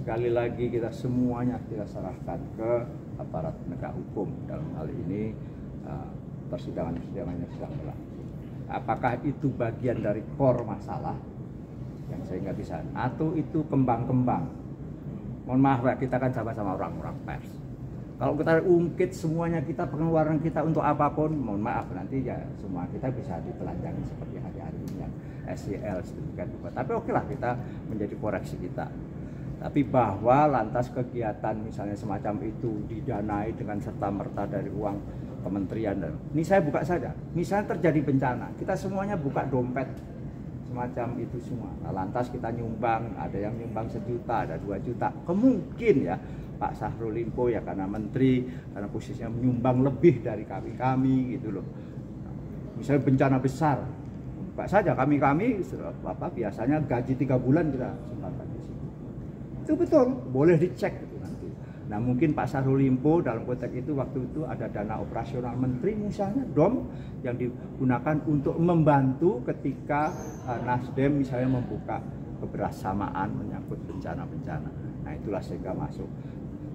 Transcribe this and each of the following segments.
sekali lagi kita semuanya kita serahkan ke aparat penegak hukum. Dalam hal ini persidangan-persidangan yang sedang berlangsung. Apakah itu bagian dari core masalah yang saya nggak bisa, atau itu kembang-kembang? Mohon maaf ya, kita kan sama-sama orang-orang pers. Kalau kita ungkit semuanya kita, pengeluaran kita untuk apapun, mohon maaf nanti ya semua kita bisa ditelanjangi seperti hari-hari ini yang SEL sedemikian rupa. Tapi oke lah, kita menjadi koreksi kita. Tapi bahwa lantas kegiatan misalnya semacam itu didanai dengan serta-merta dari uang kementerian, dan ini saya buka saja, misalnya terjadi bencana, kita semuanya buka dompet semacam itu semua. Nah, lantas kita nyumbang, ada yang nyumbang 1 juta, ada 2 juta, kemungkin ya Pak Syahrul Limpo ya karena menteri, karena posisinya menyumbang lebih dari kami gitu loh. Misalnya bencana besar, buka saja kami biasanya gaji 3 bulan kita sumbangkan di situ. Itu betul, boleh dicek itu nanti. Nah mungkin Pak Syahrul Limpo dalam konteks itu waktu itu ada dana operasional menteri misalnya DOM yang digunakan untuk membantu ketika Nasdem misalnya membuka kebersamaan menyangkut bencana-bencana. Nah itulah sehingga masuk.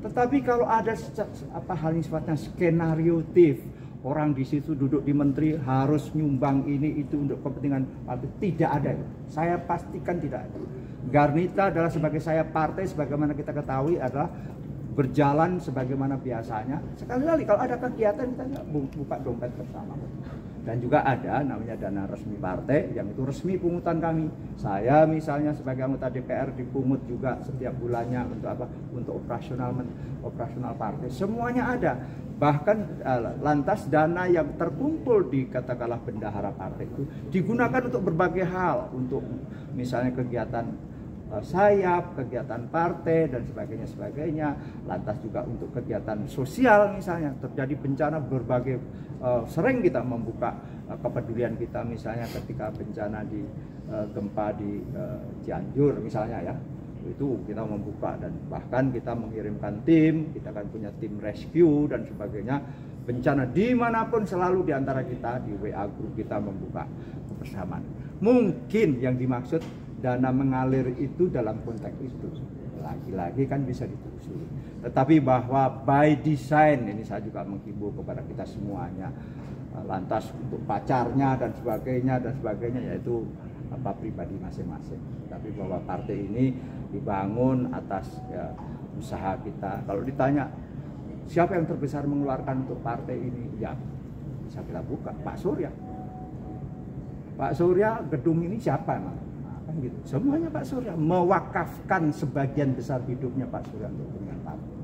Tetapi kalau ada hal yang sifatnya skenariotif, orang di situ duduk di menteri harus nyumbang ini itu untuk kepentingan partai, tidak ada. Saya pastikan tidak ada. Garnita adalah sebagai saya partai, sebagaimana kita ketahui adalah berjalan sebagaimana biasanya. Sekali-kali kalau ada kegiatan kita buka dompet bersama. Dan juga ada namanya dana resmi partai yang itu resmi pungutan kami. Saya misalnya sebagai anggota DPR dipungut juga setiap bulannya untuk apa? Untuk operasional partai. Semuanya ada. Bahkan lantas dana yang terkumpul di katakanlah bendahara partai itu digunakan untuk berbagai hal, untuk misalnya kegiatan sayap, kegiatan partai dan sebagainya, lantas juga untuk kegiatan sosial misalnya terjadi bencana berbagai, sering kita membuka kepedulian kita misalnya ketika bencana di gempa di Cianjur misalnya ya, itu kita membuka dan bahkan kita mengirimkan tim, kita akan punya tim rescue dan sebagainya. Bencana dimanapun selalu diantara kita di WA group kita membuka kebersamaan. Mungkin yang dimaksud dana mengalir itu dalam konteks itu lagi-lagi kan bisa ditelusuri. Tetapi bahwa by design, ini saya juga menghimbau kepada kita semuanya, lantas untuk pacarnya dan sebagainya yaitu apa pribadi masing-masing. Tapi bahwa partai ini dibangun atas ya, usaha kita. Kalau ditanya siapa yang terbesar mengeluarkan untuk partai ini, ya bisa kita buka Pak Surya. Pak Surya, gedung ini siapa emang? Gitu. Semuanya Pak Surya, mewakafkan sebagian besar hidupnya Pak Surya untuk kepentingan partai.